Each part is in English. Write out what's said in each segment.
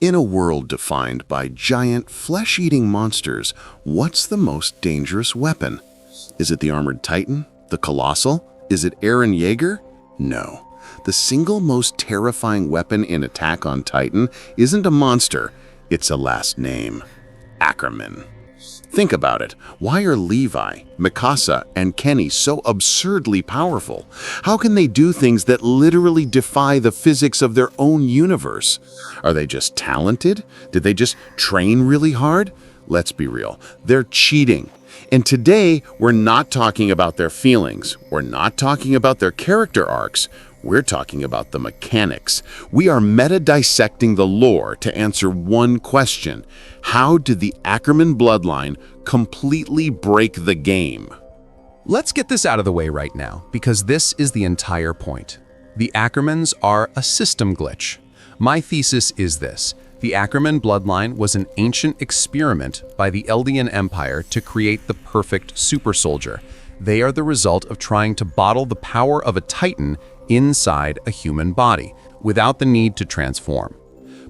In a world defined by giant, flesh-eating monsters, what's the most dangerous weapon? Is it the armored titan? The colossal? Is it Eren Yeager? No. The single most terrifying weapon in Attack on Titan isn't a monster, it's a last name. Ackerman. Think about it. Why are Levi, Mikasa, and Kenny so absurdly powerful? How can they do things that literally defy the physics of their own universe? Are they just talented? Did they just train really hard? Let's be real. They're cheating. And today, we're not talking about their feelings. We're not talking about their character arcs. We're talking about the mechanics. We are meta-dissecting the lore to answer one question. How did the Ackerman bloodline completely break the game? Let's get this out of the way right now, because this is the entire point. The Ackermans are a system glitch. My thesis is this. The Ackerman bloodline was an ancient experiment by the Eldian Empire to create the perfect super soldier. They are the result of trying to bottle the power of a titan inside a human body, without the need to transform.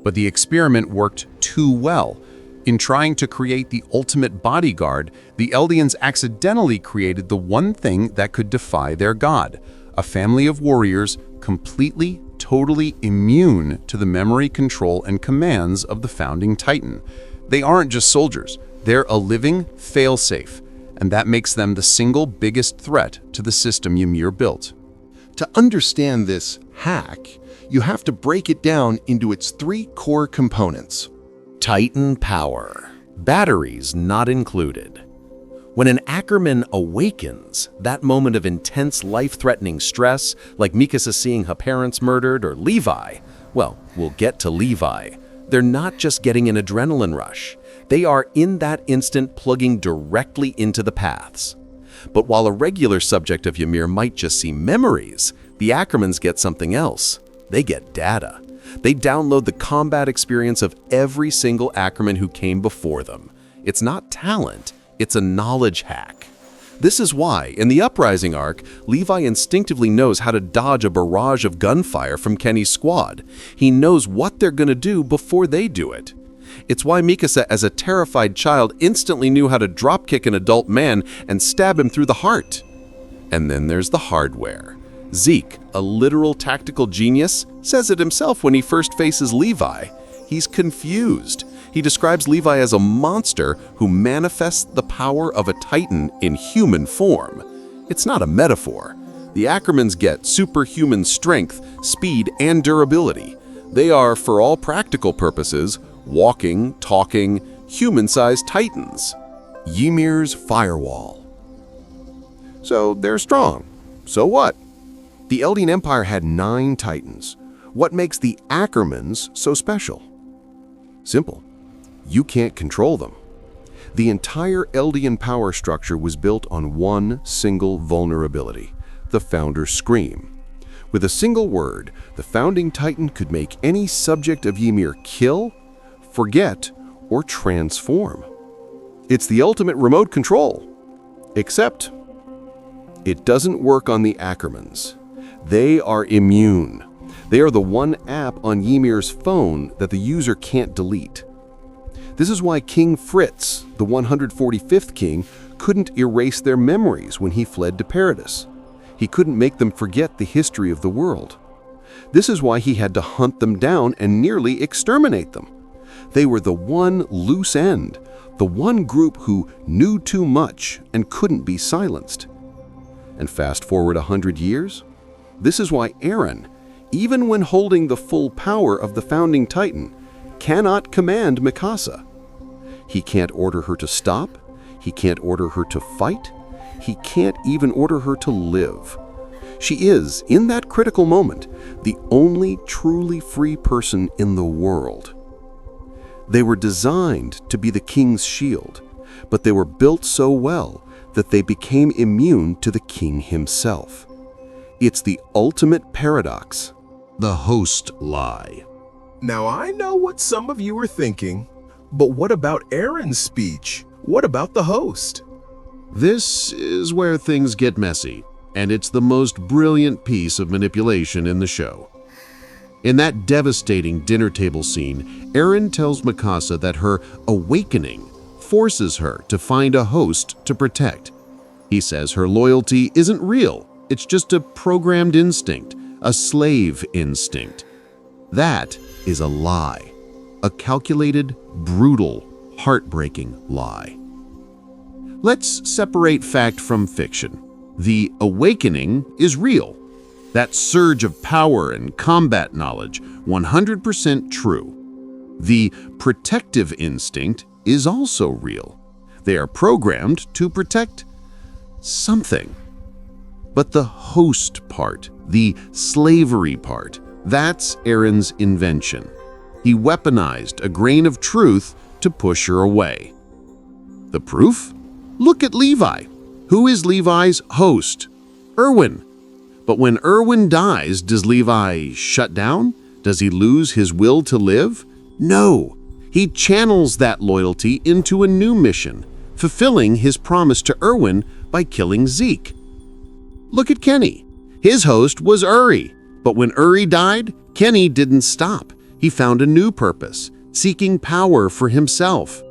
But the experiment worked too well. In trying to create the ultimate bodyguard, the Eldians accidentally created the one thing that could defy their god, a family of warriors completely, totally immune to the memory control and commands of the founding titan. They aren't just soldiers, they're a living failsafe, and that makes them the single biggest threat to the system Ymir built. To understand this hack, you have to break it down into its three core components. Titan power. Batteries not included. When an Ackerman awakens, that moment of intense life-threatening stress, like Mikasa seeing her parents murdered or Levi, well, we'll get to Levi. They're not just getting an adrenaline rush. They are in that instant plugging directly into the paths. But while a regular subject of Ymir might just see memories, the Ackermans get something else. They get data. They download the combat experience of every single Ackerman who came before them. It's not talent, it's a knowledge hack. This is why, in the Uprising arc, Levi instinctively knows how to dodge a barrage of gunfire from Kenny's squad. He knows what they're going to do before they do it. It's why Mikasa, as a terrified child, instantly knew how to dropkick an adult man and stab him through the heart. And then there's the hardware. Zeke, a literal tactical genius, says it himself when he first faces Levi. He's confused. He describes Levi as a monster who manifests the power of a titan in human form. It's not a metaphor. The Ackermans get superhuman strength, speed, and durability. They are, for all practical purposes, walking, talking, human-sized titans. Ymir's firewall. So they're strong. So what? The Eldian Empire had 9 titans. What makes the Ackermans so special? Simple. You can't control them. The entire Eldian power structure was built on one single vulnerability, the Founder's Scream. With a single word, the founding titan could make any subject of Ymir kill, forget, or transform. It's the ultimate remote control. Except, it doesn't work on the Ackermans. They are immune. They are the one app on Ymir's phone that the user can't delete. This is why King Fritz, the 145th king, couldn't erase their memories when he fled to Paradis. He couldn't make them forget the history of the world. This is why he had to hunt them down and nearly exterminate them. They were the one loose end, the one group who knew too much and couldn't be silenced. And fast forward 100 years, this is why Eren, even when holding the full power of the founding titan, cannot command Mikasa. He can't order her to stop, he can't order her to fight, he can't even order her to live. She is, in that critical moment, the only truly free person in the world. They were designed to be the king's shield, but they were built so well that they became immune to the king himself. It's the ultimate paradox. The host lie. Now I know what some of you are thinking, but what about Eren's speech? What about the host? This is where things get messy, and it's the most brilliant piece of manipulation in the show. In that devastating dinner table scene, Eren tells Mikasa that her awakening forces her to find a host to protect. He says her loyalty isn't real, it's just a programmed instinct, a slave instinct. That is a lie, a calculated, brutal, heartbreaking lie. Let's separate fact from fiction. The awakening is real. That surge of power and combat knowledge, 100% true. The protective instinct is also real. They are programmed to protect something. But the host part, the slavery part, that's Eren's invention. He weaponized a grain of truth to push her away. The proof? Look at Levi. Who is Levi's host? Erwin. But when Erwin dies, does Levi shut down? Does he lose his will to live? No. He channels that loyalty into a new mission, fulfilling his promise to Erwin by killing Zeke. Look at Kenny. His host was Uri, but when Uri died, Kenny didn't stop. He found a new purpose, seeking power for himself.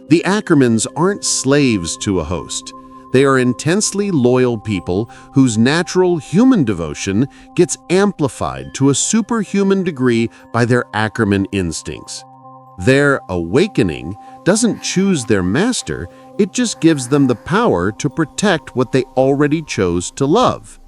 The Ackermans aren't slaves to a host. They are intensely loyal people whose natural human devotion gets amplified to a superhuman degree by their Ackerman instincts. Their awakening doesn't choose their master, it just gives them the power to protect what they already chose to love.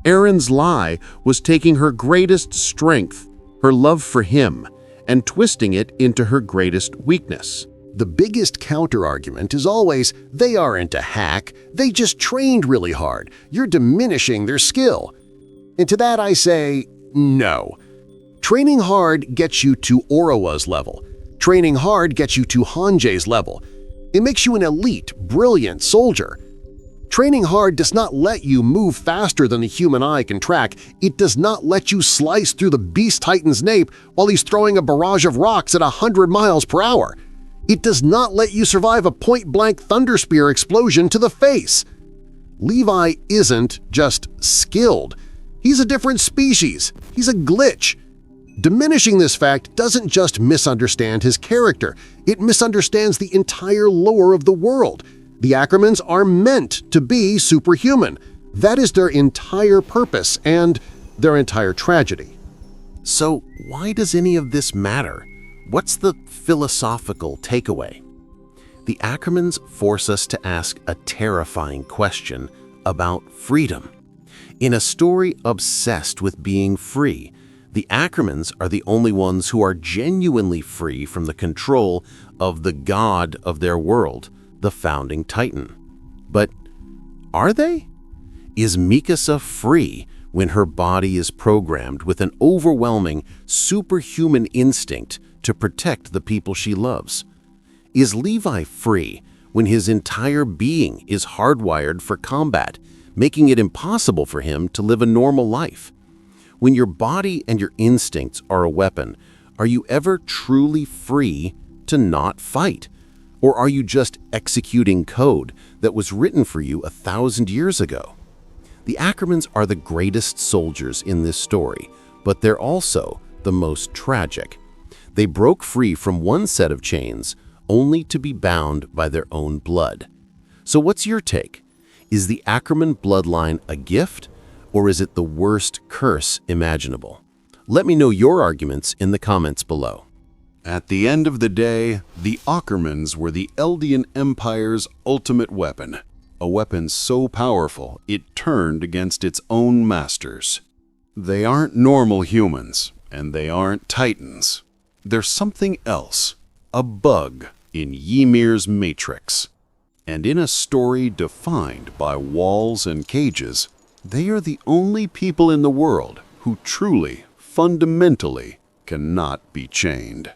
Eren's lie was taking her greatest strength, her love for him, and twisting it into her greatest weakness. The biggest counter-argument is always, they aren't a hack, they just trained really hard, you're diminishing their skill. And to that I say, no. Training hard gets you to Orowa's level. Training hard gets you to Hanje's level. It makes you an elite, brilliant soldier. Training hard does not let you move faster than the human eye can track. It does not let you slice through the Beast Titan's nape while he's throwing a barrage of rocks at 100 miles per hour. It does not let you survive a point-blank thunder spear explosion to the face. Levi isn't just skilled. He's a different species. He's a glitch. Diminishing this fact doesn't just misunderstand his character. It misunderstands the entire lore of the world. The Ackermans are meant to be superhuman. That is their entire purpose and their entire tragedy. So why does any of this matter? What's the philosophical takeaway? The Ackermans force us to ask a terrifying question about freedom. In a story obsessed with being free, the Ackermans are the only ones who are genuinely free from the control of the god of their world, the founding Titan. But are they? Is Mikasa free when her body is programmed with an overwhelming, superhuman instinct to protect the people she loves? Is Levi free when his entire being is hardwired for combat, making it impossible for him to live a normal life? When your body and your instincts are a weapon, are you ever truly free to not fight? Or are you just executing code that was written for you 1,000 years ago? The Ackermans are the greatest soldiers in this story, but they're also the most tragic. They broke free from one set of chains only to be bound by their own blood. So what's your take? Is the Ackerman bloodline a gift, or is it the worst curse imaginable? Let me know your arguments in the comments below. At the end of the day, the Ackermans were the Eldian Empire's ultimate weapon. A weapon so powerful it turned against its own masters. They aren't normal humans, and they aren't titans. There's something else, a bug in Ymir's matrix. And in a story defined by walls and cages, they are the only people in the world who truly, fundamentally, cannot be chained.